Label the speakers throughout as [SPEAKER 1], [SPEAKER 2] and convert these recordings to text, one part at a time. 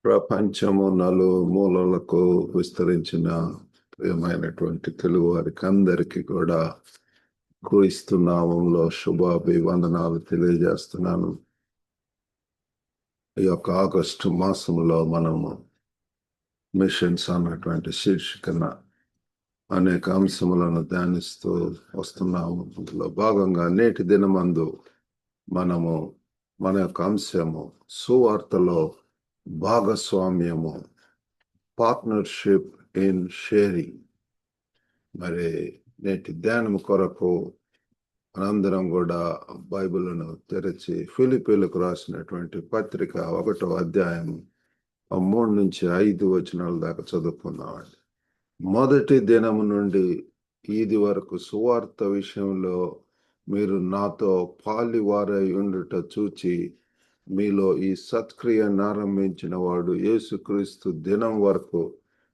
[SPEAKER 1] ప్రపంచము నలుమూలలకు విస్తరించిన ప్రియమైనటువంటి తెలుగు వారికి అందరికీ కూడా క్రీస్తు నామంలో శుభాభివందనాలు తెలియజేస్తున్నాను. ఈ యొక్క ఆగస్టు మాసంలో మనము మిషన్స్ అన్నటువంటి శీర్షికన అనేక అంశములను ధ్యానిస్తూ వస్తున్నాము. అందులో భాగంగా నేటి దినమందు మనము మన యొక్క అంశము సువార్తలో భాగస్వామ్యము, పార్ట్నర్షిప్ ఇన్ షేరింగ్. మరి నేటి ధ్యానం కొరకు మనందరం కూడా బైబిల్ను తెరిచి ఫిలిప్పీలకు రాసినటువంటి పత్రిక 1వ అధ్యాయం 3 నుంచి 5 వచనాల దాకా చదువుకున్నామండి. మొదటి దినము నుండి ఇది వరకు సువార్త విషయంలో మీరు నాతో పాలివారై ఉండుట చూచి మీలో ఈ సత్క్రియను ఆరంభించిన వాడు యేసుక్రీస్తు దినం వరకు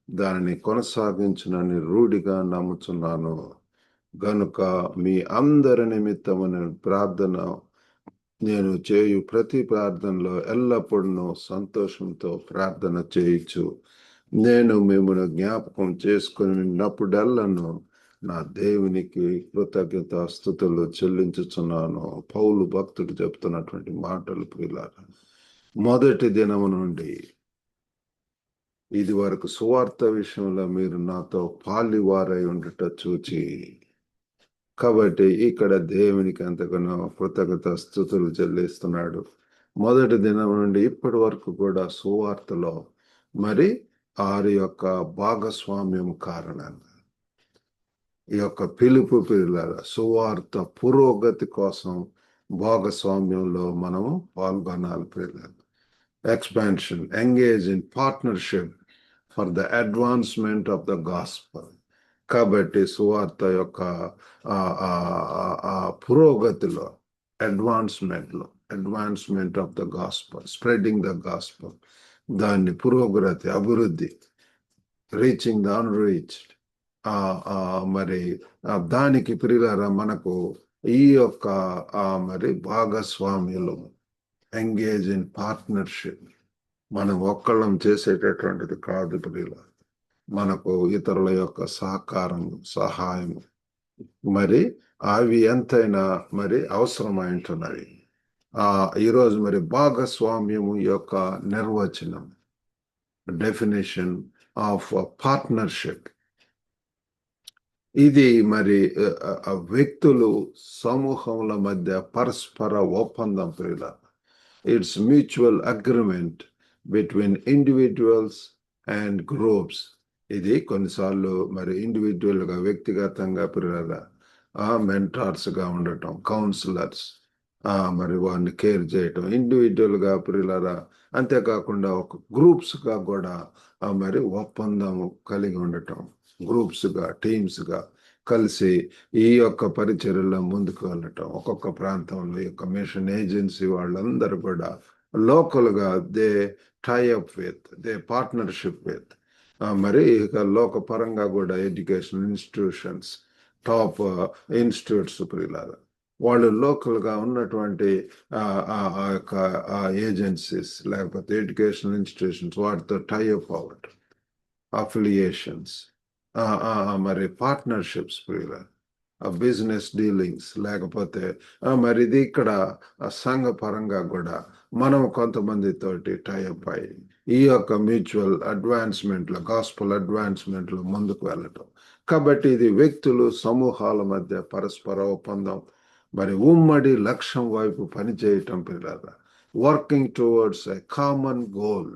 [SPEAKER 1] దానిని కొనసాగించునని రూఢిగా నమ్ముచున్నాను. గనుక మీ అందరి నిమిత్తమైన ప్రార్థన నేను చేయు ప్రతి ప్రార్థనలో ఎల్లప్పుడూ సంతోషంతో ప్రార్థన చేయొచ్చు. నేను మిమ్మల్ని జ్ఞాపకం చేసుకున్నప్పుడెల్లను నా దేవునికి కృతజ్ఞతాస్తుతులు చెల్లించుచున్నాను. పౌలు భక్తుడు చెప్తున్నటువంటి మాటలు ప్రియులారా. మొదటి దినము నుండి ఇది వరకు సువార్త విషయంలో మీరు నాతో పాలివారై ఉండుట చూచి. కాబట్టి ఇక్కడ దేవునికి ఎంతగానో కృతజ్ఞతాస్తుతులు చెల్లిస్తున్నాడు. మొదటి దినం నుండి ఇప్పటి వరకు కూడా సువార్తలో మరి వారి యొక్క భాగస్వామ్యం కారణంగా ఈ యొక్క పిలుపు పిల్లల సువార్త పురోగతి కోసం భాగస్వామ్యంలో మనము పాల్గొనాలి. పిల్లలు expansion, engage in partnership for the advancement of the gospel. కాబట్టి సువార్త యొక్క పురోగతిలో advancement of the gospel, spreading the gospel, దాన్ని పురోగతి, అభివృద్ధి, రీచింగ్ ద అన్రీచ్డ్. మరి దానికి ప్రియులారా మనకు ఈ యొక్క మరి భాగస్వామ్యులు, ఎంగేజ్ ఇన్ పార్ట్నర్షిప్. మనం ఒక్కళ్ళం చేసేటటువంటిది కాదు ప్రియులారా. మనకు ఇతరుల యొక్క సహకారం, సహాయం మరి అవి ఎంతైనా మరి అవసరమైంటున్నవి. ఈరోజు మరి భాగస్వామ్యము యొక్క నిర్వచనం, డెఫినేషన్ ఆఫ్ పార్ట్నర్షిప్. ఇది మరి వ్యక్తులు, సమూహముల మధ్య పరస్పర ఒప్పందం ప్రియుల. It's mutual agreement between individuals and groups. ఇది కొన్నిసార్లు మరి ఇండివిజువల్గా, వ్యక్తిగతంగా ప్రియుల మెంటార్స్గా ఉండటం, కౌన్సిలర్స్ మరి వారిని కేర్ చేయటం, ఇండివిజువల్గా ప్రియులరా. అంతేకాకుండా ఒక గ్రూప్స్గా కూడా మరి ఒప్పందం కలిగి ఉండటం, గ్రూప్స్గా, టీమ్స్గా కలిసి ఈ యొక్క పరిచర్యలో ముందుకు వెళ్ళటం. ఒక్కొక్క ప్రాంతంలో ఈ యొక్క మిషన్ ఏజెన్సీ వాళ్ళందరూ కూడా లోకల్గా they tie up with, they partnership with మరి ఇక లోక పరంగా కూడా ఎడ్యుకేషనల్ ఇన్స్టిట్యూషన్స్, టాప్ ఇన్స్టిట్యూట్స్ ప్రియులారా, వాళ్ళు లోకల్గా ఉన్నటువంటి యొక్క ఏజెన్సీస్ లేకపోతే ఎడ్యుకేషనల్ ఇన్స్టిట్యూషన్స్ వాటితో టైఅప్ అవ్వటం, అఫిలియేషన్స్, మరి పార్ట్నర్షిప్స్ ప్రియులారా, బిజినెస్ డీలింగ్స్, లేకపోతే మరి ఇది ఇక్కడ సంఘ పరంగా కూడా మనం కొంతమందితోటి టైఅప్ అయ్యి ఈ యొక్క మ్యూచువల్ అడ్వాన్స్మెంట్లో, గాస్పల్ అడ్వాన్స్మెంట్లో ముందుకు వెళ్ళటం. కాబట్టి ఇది వ్యక్తులు, సమూహాల మధ్య పరస్పర ఒప్పందం, మరి ఉమ్మడి లక్ష్యం వైపు పనిచేయటం పిల్లల. Working towards a common goal.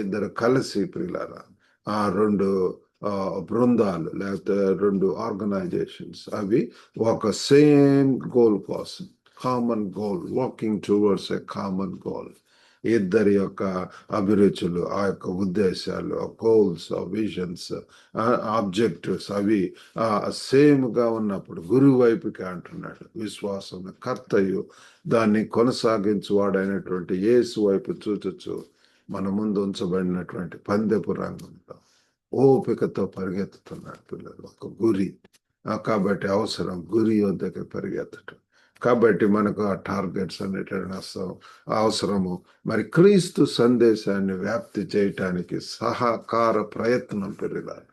[SPEAKER 1] ఇద్దరు కలిసి పిల్లల, రెండు బృందాలు లేకపోతే రెండు ఆర్గనైజేషన్స్, అవి ఒక సేమ్ గోల్ కోసం, common goal, working towards a common goal. ఇద్దరి యొక్క అభిరుచులు, ఆ యొక్క ఉద్దేశాలు, గోల్స్, విజన్స్, ఆబ్జెక్టివ్స్ అవి సేమ్గా ఉన్నప్పుడు గురువు వైపుకి అంటున్నాడు. విశ్వాసం కర్తయు దాన్ని కొనసాగించువాడైనటువంటి యేసు వైపు చూచొచ్చు మన ముందు ఉంచబడినటువంటి పందెపు రంగంలో ఓపికతో పరిగెత్తుతున్నాడు పిల్లలు. ఒక గురి, కాబట్టి అవసరం గురి వద్దకు పరిగెత్తటం. కాబట్టి మనకు ఆ టార్గెట్స్ అనేటువంటి అవసరము. మరి క్రీస్తు సందేశాన్ని వ్యాప్తి చేయటానికి సహకార ప్రయత్నం పెరగాలి.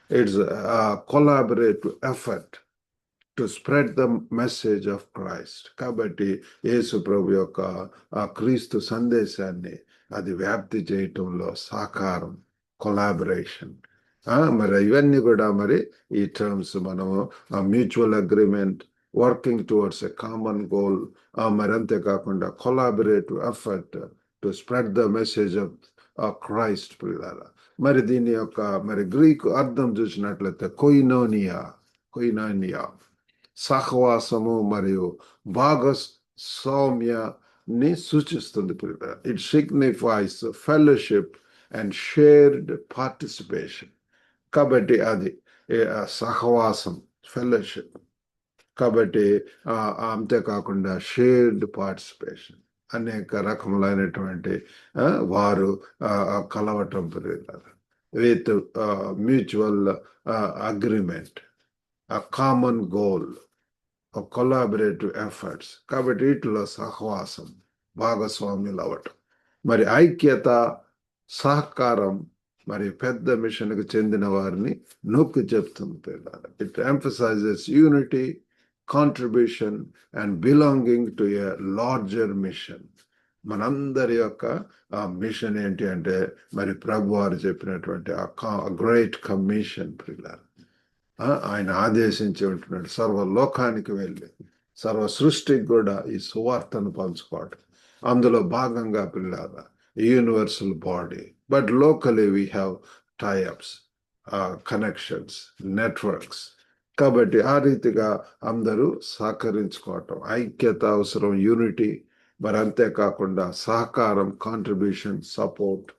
[SPEAKER 1] It's collaborative effort to spread the message of Christ. కాబట్టి యేసు ప్రభు యొక్క ఆ క్రీస్తు సందేశాన్ని అది వ్యాప్తి చేయటంలో సహకారం, కొలాబరేషన్. మరి ఇవన్నీ కూడా మరి ఈ టర్మ్స్ మనము mutual agreement, working towards a common goal, మరి అంతేకాకుండా collaborative effort to spread the message of Christ. మరి దీని యొక్క మరి గ్రీకు అర్థం చూసినట్లయితే కొయినోనియా సహవాసము మరియు భాగస్వామ్యాన్ని సూచిస్తుంది. It signifies fellowship and shared participation. కాబట్టి అది సహవాసం, ఫెలోషిప్. కాబట్టి అంతేకాకుండా షేర్డ్ పార్టిసిపేషన్, అనేక రకములైనటువంటి వారు కలవటం with mutual agreement, common goal, collaborative efforts. కాబట్టి వీటిలో సహవాసం, భాగస్వామ్యులు అవ్వటం, మరి ఐక్యత, సహకారం, మరి పెద్ద మిషన్కు చెందిన వారిని నొక్కి చెప్తుంది. It emphasises unity, contribution and belonging to a larger mission. మనందరి యొక్క మిషన్ ఏంటి అంటే మరి ప్రభు వారు చెప్పినటువంటి గ్రేట్ కమిషన్. ఆయన ఆదేశించి ఉంటున్నాడు సర్వలోకానికి వెళ్ళి సర్వ సృష్టికి కూడా ఈ సువార్తను పంచుకోవడం. అందులో భాగంగా universal body. But locally we have tie-ups, connections, networks. కాబట్టి ఆ రీతిగా అందరూ సహకరించుకోవటం, ఐక్యత అవసరం, యూనిటీ. మరి అంతేకాకుండా సహకారం, కాంట్రిబ్యూషన్, సపోర్ట్.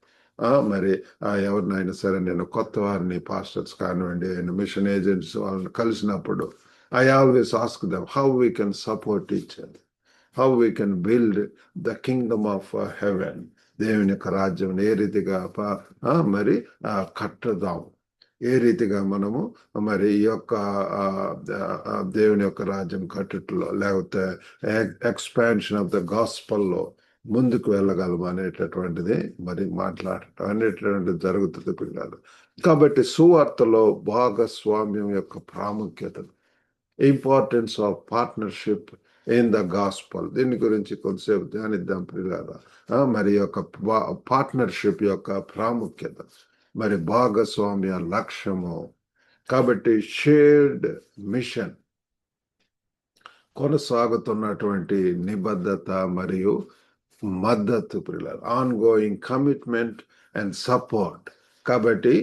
[SPEAKER 1] మరి ఎవరినైనా సరే నేను కొత్త వారిని, పాస్టర్స్ కానివ్వండి, మిషన్ ఏజెంట్స్ వాళ్ళని కలిసినప్పుడు I always ask them how we can support each other, how we can build the Kingdom of haven. దేవుని యొక్క రాజ్యం ఏ రీతిగా మరి కట్టదాం, ఏ రీతిగా మనము మరి ఈ యొక్క దేవుని యొక్క రాజ్యం కట్టుట్లో, లేకపోతే ఎక్స్పాన్షన్ ఆఫ్ ద గాస్పల్లో ముందుకు వెళ్ళగలం అనేటటువంటిది మరి మాట్లాడటం అనేటటువంటిది జరుగుతుంది పిల్లలు. కాబట్టి సువార్తలో భాగస్వామ్యం యొక్క ప్రాముఖ్యత, importance of partnership in the gospel, దీని గురించి కొంతసేపు ధ్యానిద్దాం పిల్లలు. మరి యొక్క పార్ట్నర్షిప్ యొక్క ప్రాముఖ్యత, మరి భాగస్వామ్య లక్ష్యము. కాబట్టి షేర్డ్ మిషన్, కొనసాగుతున్నటువంటి నిబద్ధత మరియు మద్దతు, on going commitment and support. కాబట్టి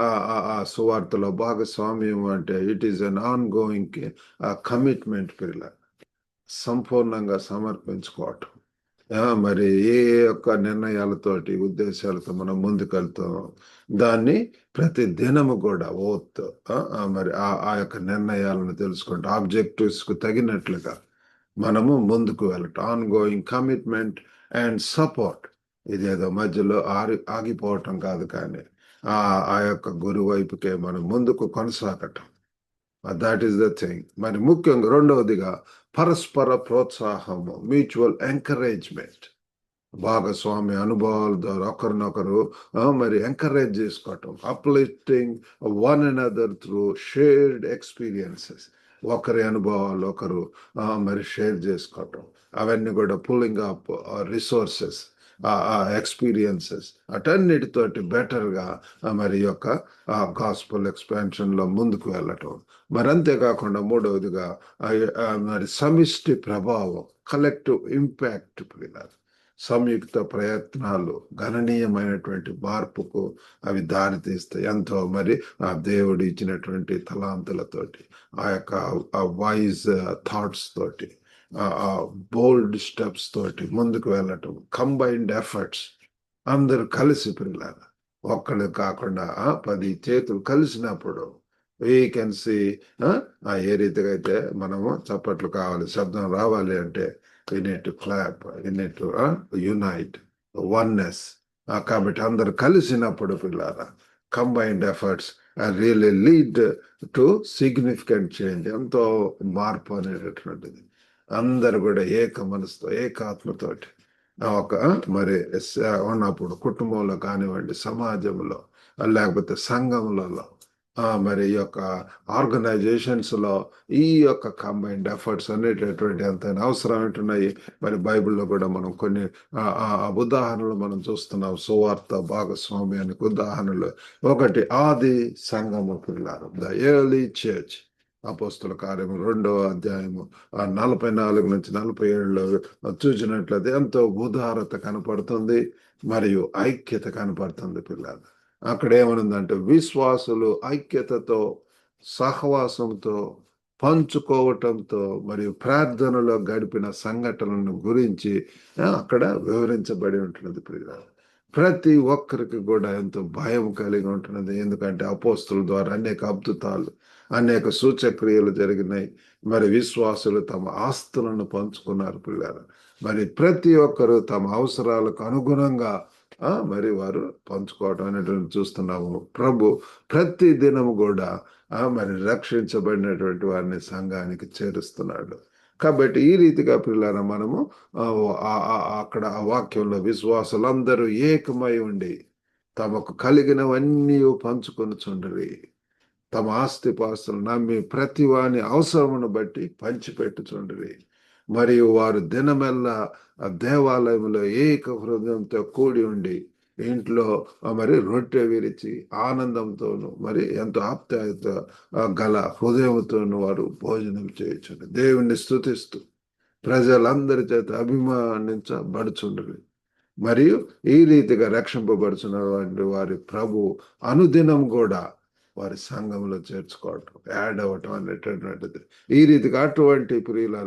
[SPEAKER 1] ఆ సువార్తలో భాగస్వామ్యం అంటే it is an on going commitment, సంపూర్ణంగా సమర్పించుకోవటం. మరి ఏ యొక్క నిర్ణయాలతోటి, ఉద్దేశాలతో మనం ముందుకెళ్తాం, దాన్ని ప్రతి దినము కూడా మరి ఆ యొక్క నిర్ణయాలను తెలుసుకుంటూ ఆబ్జెక్టివ్స్ కు తగినట్లుగా మనము ముందుకు వెళ్ళటం. On going commitment and support. ఇదేదో మధ్యలో ఆగిపోవటం కాదు, కానీ ఆ యొక్క గురువు వైపుకే మనం ముందుకు కొనసాగటం. That is the thing. మరి ముఖ్యంగా రెండవదిగా పరస్పర ప్రోత్సాహము, మ్యూచువల్ ఎంకరేజ్మెంట్. భాగస్వామి అనుభవాల ద్వారా ఒకరినొకరు మరి ఎంకరేజ్ చేసుకోవటం, uplifting one another through shared experiences. ఒకరి అనుభవాలు ఒకరు మరి షేర్ చేసుకోవటం, అవన్నీ కూడా పుల్లింగ్ అప్ రిసోర్సెస్, ఎక్స్పీరియన్సెస్, అటన్నిటితోటి బెటర్గా మరి యొక్క గాస్పల్ ఎక్స్పాన్షన్లో ముందుకు వెళ్ళటం. మరి అంతేకాకుండా మూడవదిగా మరి సమిష్టి ప్రభావం, కలెక్టివ్ ఇంపాక్ట్. సంయుక్త ప్రయత్నాలు గణనీయమైనటువంటి మార్పుకు అవి దారితీస్తాయి. ఎంతో మరి ఆ దేవుడు ఇచ్చినటువంటి తలాంతులతోటి, ఆ యొక్క వైజ్ థాట్స్ తోటి, బోల్డ్ స్టెప్స్ తోటి ముందుకు వెళ్ళటం, కంబైన్డ్ ఎఫర్ట్స్. అందరూ కలిసి ఒక్కడు కాకుండా 10 చేతులు కలిసినప్పుడు వీ కెన్ సీ. ఏ రీతిగా అయితే మనము చప్పట్లు కావాలి, శబ్దం రావాలి అంటే we need to clap, we need to unite, oneness. కాబట్టి అందరు కలిసినప్పుడు combined efforts really lead to significant change, ఎంతో మార్పు అనేటటువంటిది. అందరు కూడా ఏక మనసుతో ఏకాత్మతోటి ఒక మరి ఉన్నప్పుడు కుటుంబంలో కానివ్వండి, సమాజంలో లేకపోతే సంఘములలో మరి ఈ యొక్క ఆర్గనైజేషన్స్ లో ఈ యొక్క కంబైన్డ్ ఎఫర్ట్స్ అనేటటువంటి ఎంత అవసరం ఉంటున్నాయి. మరి బైబిల్లో కూడా మనం కొన్ని ఉదాహరణలు మనం చూస్తున్నాం. సువార్త భాగస్వామ్యానికి ఉదాహరణలు ఒకటి ఆది సంఘము పిల్లలు, ద ఎర్లీ చర్చ్. అపోస్తుల కార్యము 2వ అధ్యాయము 44 నుంచి 47లో చూసినట్లయితే ఎంతో ఉదారత కనపడుతుంది, మరియు ఐక్యత కనపడుతుంది పిల్లలు. అక్కడ ఏమనుందంటే విశ్వాసులు ఐక్యతతో, సహవాసంతో, పంచుకోవటంతో మరియు ప్రార్థనలో గడిపిన సంఘటనలను గురించి అక్కడ వివరించబడి ఉంటున్నది పిల్లలు. ప్రతి ఒక్కరికి కూడా ఎంతో భయం కలిగి ఉంటున్నది. ఎందుకంటే అపోస్తుల ద్వారా అనేక అద్భుతాలు, అనేక సూచక్రియలు జరిగినాయి. మరి విశ్వాసులు తమ ఆస్తులను పంచుకున్నారు పిల్లలు. మరి ప్రతి ఒక్కరు తమ అవసరాలకు అనుగుణంగా మరి వారు పంచుకోవటం అనేటువంటి చూస్తున్నాము. ప్రభు ప్రతి దినము కూడా మరి రక్షించబడినటువంటి వారిని సంఘానికి చేరుస్తున్నాడు. కాబట్టి ఈ రీతిగా పిల్లల మనము అక్కడ ఆ వాక్యంలో విశ్వాసులందరూ ఏకమై ఉండి తమకు కలిగినవన్నీ పంచుకొని చుండరి, తమ ఆస్తిపాస్తులు నమ్మి ప్రతి వాని అవసరమును బట్టి పంచిపెట్టుచుండరి. మరియు వారు దినమెల్లా దేవాలయంలో ఏక హృదయంతో కూడి ఉండి ఇంట్లో మరి రొట్టె విరిచి ఆనందంతోను మరి ఎంతో ఆప్యాయత గల హృదయంతోను వారు భోజనం చేయొచ్చు, దేవుణ్ణి స్తుతిస్తూ ప్రజలందరి చేత అభిమానించబడుచుండరు. మరియు ఈ రీతిగా రక్షింపబడుచున్న వారి ప్రభు అనుదినం కూడా వారి సంఘంలో చేర్చుకోవటం, యాడ్ అవ్వటం అనేటటువంటిది. ఈ రీతిగా అటువంటి ప్రియుల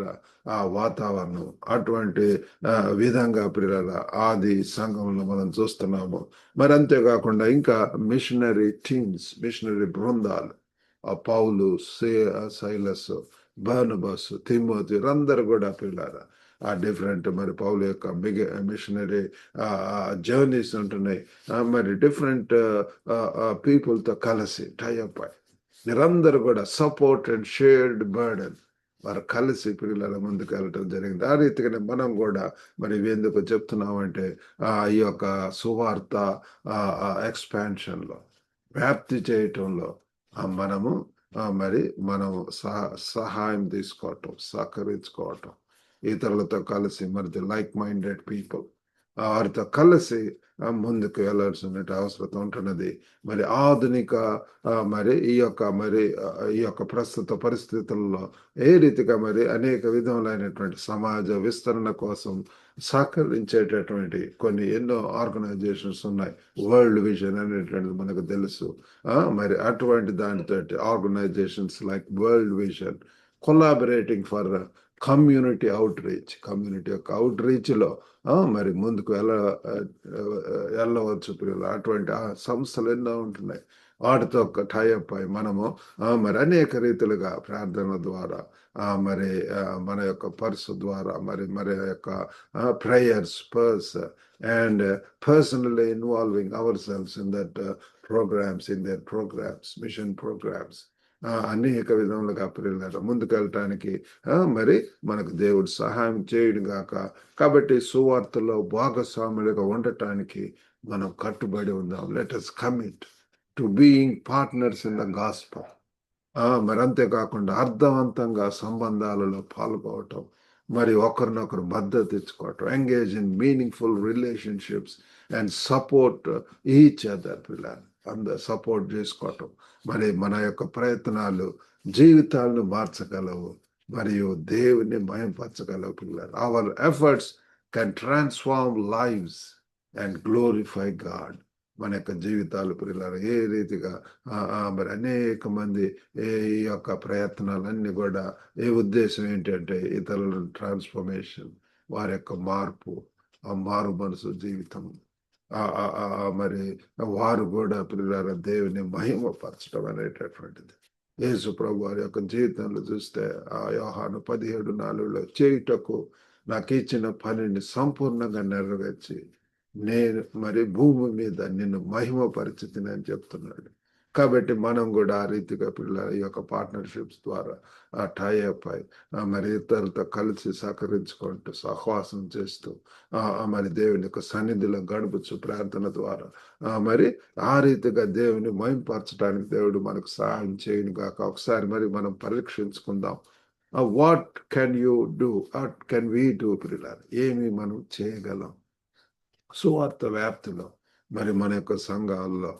[SPEAKER 1] ఆ వాతావరణం, అటువంటి విధంగా ప్రియుల ఆది సంఘంలో మనం చూస్తున్నాము. మరి అంతేకాకుండా ఇంకా మిషనరీ టీమ్స్, మిషనరీ బృందాలు, పౌలు, సైలస్, బర్నబాస్, తిమోతి వీరందరూ కూడా పిల్లారా ఆ డిఫరెంట్ మరి పౌలు యొక్క బిగ్ మిషనరీ జర్నీస్ ఉంటున్నాయి. మరి డిఫరెంట్ పీపుల్తో కలిసి టైఅప్ అయ్యి వీరందరూ కూడా సపోర్ట్ అండ్ షేర్డ్ బర్డెన్ వారు కలిసి పిల్లల ముందుకు వెళ్ళటం జరిగింది. ఆ రీతిగానే మనం కూడా మరి ఎందుకు చెప్తున్నామంటే ఈ యొక్క సువార్త ఎక్స్పాన్షన్లో, వ్యాప్తి చేయటంలో మనము మరి మనం సహాయం తీసుకోవటం, సహకరించుకోవటం, ఇతరులతో కలిసి మరి లైక్ మైండెడ్ పీపుల్ వారితో కలిసి ముందుకు వెళ్లాల్సిన అవసరం ఉంటున్నది. మరి ఆధునిక మరి ఈ యొక్క ప్రస్తుత పరిస్థితుల్లో ఏ రీతిగా మరి అనేక విధములైనటువంటి సమాజ విస్తరణ కోసం సహకరించేటటువంటి కొన్ని ఎన్నో ఆర్గనైజేషన్స్ ఉన్నాయి. వరల్డ్ విజన్ అనేటువంటిది మనకు తెలుసు. మరి అటువంటి దానితో organisations like World Vision collaborating for community outreach, community యొక్క అవుట్ రీచ్లో మరి ముందుకు వెళ్ళవచ్చు పిల్లలు. అటువంటి సంస్థలు ఎన్నో ఉంటున్నాయి. వాటితో టైఅప్ అయి మనము మరి అనేక రీతిలుగా ప్రార్థన ద్వారా మరి మన యొక్క పర్సు ద్వారా మరి యొక్క prayers and personally involving ourselves in that in their programs, mission programs. అనేక విధములుగా పిల్లలు ముందుకు వెళ్ళటానికి మరి మనకు దేవుడు సహాయం చేయడు గాక. కాబట్టి సువార్తలో భాగస్వాములుగా ఉండటానికి మనం కట్టుబడి ఉందాం. Let us commit to being partners in the gospel. మరి అంతేకాకుండా అర్థవంతంగా సంబంధాలలో పాల్గొవటం, మరి ఒకరినొకరు మద్దతు ఇచ్చుకోవటం, engage in meaningful relationships and support each other పిల్లలు. సపోర్ట్ చేసుకోవటం మరి మన యొక్క ప్రయత్నాలు జీవితాలను మార్చగలవు మరియు దేవుని మయంపరచగలవు పిల్లలు. Our efforts can transform lives and glorify God. మన యొక్క జీవితాలు పిల్లలు ఏ రీతిగా మరి అనేక మంది ఈ యొక్క ప్రయత్నాలన్నీ కూడా ఏ ఉద్దేశం ఏంటంటే ఇతరుల ట్రాన్స్ఫర్మేషన్, వారి యొక్క మార్పు, ఆ మారు మనసు జీవితం, మరి వారు కూడా పిల్లల దేవుని మహిమపరచడం అనేటటువంటిది. యేసు ప్రభు వారి యొక్క జీవితంలో చూస్తే యోహాను 17:4 చేయుటకు నాకు ఇచ్చిన పనిని సంపూర్ణంగా నెరవేర్చి నేను మరి భూమి మీద నిన్ను మహిమపరిచితిని అని చెప్తున్నాడు. కాబట్టి మనం కూడా ఆ రీతిగా పిల్లల ఈ యొక్క పార్ట్నర్షిప్స్ ద్వారా టైఅప్ అయి మరి ఇతరులతో కలిసి సహకరించుకుంటూ సహవాసం చేస్తూ మరి దేవుని యొక్క సన్నిధిలో గడుపుచు ప్రార్థన ద్వారా మరి ఆ రీతిగా దేవుని మహింపరచడానికి దేవుడు మనకు సహాయం చేయను గాక. ఒకసారి మరి మనం పరీక్షించుకుందాం. What can you do, what can we do పిల్లలు, ఏమి మనం చేయగలం సువార్త వ్యాప్తిలో మరి మన యొక్క సంఘాల్లో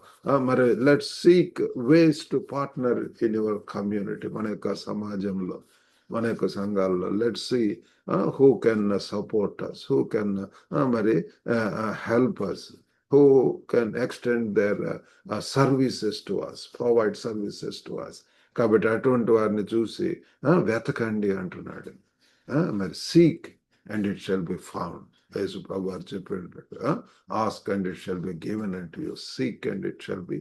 [SPEAKER 1] మరి let's seek ways to partner in your community. మన యొక్క సమాజంలో మన యొక్క సంఘాల్లో let's see who can support us, who can మరి help us, who can extend their services to us, provide services to us. కాబట్టి అటువంటి వారిని చూసి వెతకండి అంటున్నాడు. మరి seek and it shall be found. Yesu ప్రభు వారు చెప్పినట్టు ask and it shall be given unto, seek and it shall be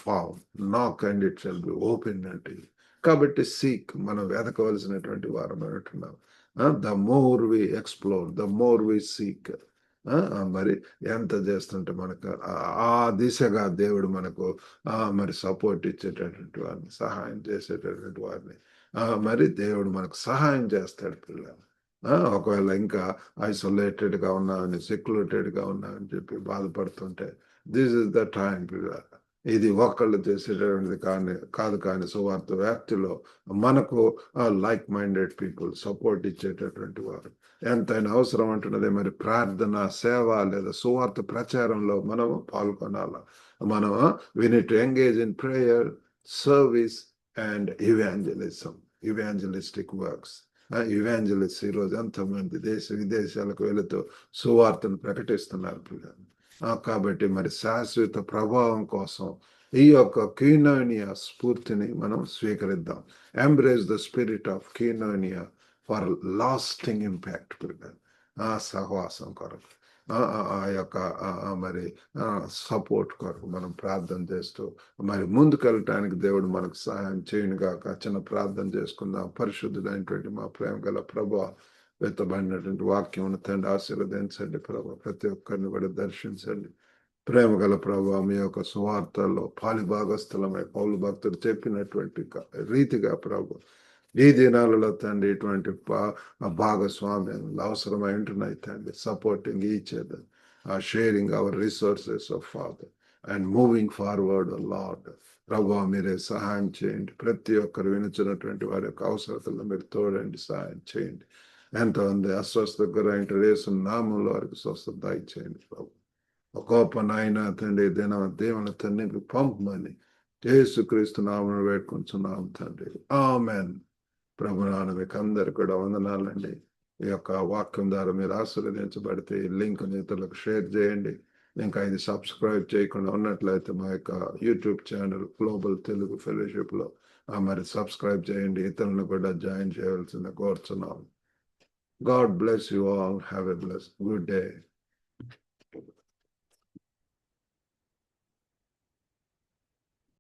[SPEAKER 1] found, knock and it shall be open unto. కాబట్టి సీక్, మనం వెతకవలసినటువంటి వారం అంటున్నాం. The more we explore, the more we seek. మరి ఎంత చేస్తుంటే మనకు ఆ దిశగా దేవుడు మనకు మరి సపోర్ట్ ఇచ్చేటటువంటి వారిని, సహాయం చేసేటటువంటి వారిని మరి దేవుడు మనకు సహాయం చేస్తాడు పిల్లలు. ఒకవేళ ఇంకా ఐసోలేటెడ్ గా ఉన్నామని, సెక్యులేటెడ్ గా ఉన్నామని చెప్పి బాధపడుతుంటే దిస్ ఇస్ ద టైం పిల్లలు. ఇది ఒక్కళ్ళు చేసేటటువంటిది కాదు కానీ సువార్త వ్యాప్తిలో మనకు లైక్ మైండెడ్ పీపుల్ సపోర్ట్ ఇచ్చేటటువంటి వారు ఎంతైనా అవసరం అంటున్నదే. మరి ప్రార్థన, సేవ లేదా సువార్త ప్రచారంలో మనము పాల్గొనాల. మనం we need to engage in prayer, service and evangelism, evangelistic works. Evangelist ఈరోజు ఎంతమంది దేశ విదేశాలకు వెళుతూ సువార్తను ప్రకటిస్తున్నారు పిల్లలు. కాబట్టి మరి శాశ్వత ప్రభావం కోసం ఈ యొక్క కీనోనియా స్ఫూర్తిని మనం స్వీకరిద్దాం. Embrace the spirit of koinonia for lasting impact పిల్లలు. సహవాసం కొరకు, ఆ యొక్క మరి సపోర్ట్ కొరకు మనం ప్రార్థన చేస్తూ మరి ముందుకెళ్ళటానికి దేవుడు మనకు సహాయం చేయను గాక. చిన్న ప్రార్థన చేసుకుందాం. పరిశుద్ధుడైనటువంటి మా ప్రేమ గల ప్రభువా, వెత్తబడినటువంటి వాక్యం తండ్రి ఆశీర్వదించండి ప్రభు. ప్రతి ఒక్కరిని కూడా దర్శించండి. ప్రేమ గల ప్రభు, మీ యొక్క సువార్తల్లో పాలిభాగస్థలమై పౌలు భక్తుడు చెప్పినటువంటి రీతిగా ప్రభు ఈ దినాలలో తండ్రి ఇటువంటి భాగస్వామ్యం అవసరమై ఉంటున్నాయి తండ్రి. Supporting each other, sharing our resources of father and moving forward lord. ప్రభు మీరే సహాయం చేయండి. ప్రతి ఒక్కరు వినిచినటువంటి వారి యొక్క అవసరతలను మీరు తోడండి, సహాయం చేయండి. ఎంతమంది అస్వస్థ గురైన యేసు నామంలో వారికి స్వస్థత దయచేయండి ప్రభు. గొప్ప నాయన తండ్రి, దేవుని తండ్రి పంపమని యేసుక్రీస్తు నామమున వేడుకొంచున్నాం తండ్రి. ఆమెన్. ప్రభు నాన్న మీకు అందరు కూడా వందనాలండి. ఈ యొక్క వాక్యం ద్వారా మీరు ఆశీర్వదించబడితే ఈ లింక్ ఇతరులకు షేర్ చేయండి. ఇంకా ఇది సబ్స్క్రైబ్ చేయకుండా ఉన్నట్లయితే మా యొక్క YouTube channel global Telugu fellowship లో మరి సబ్స్క్రైబ్ చేయండి. ఇతరులను కూడా జాయిన్ చేయవలసింది కోరుచున్నాం. God bless you all. Have a blessed good day.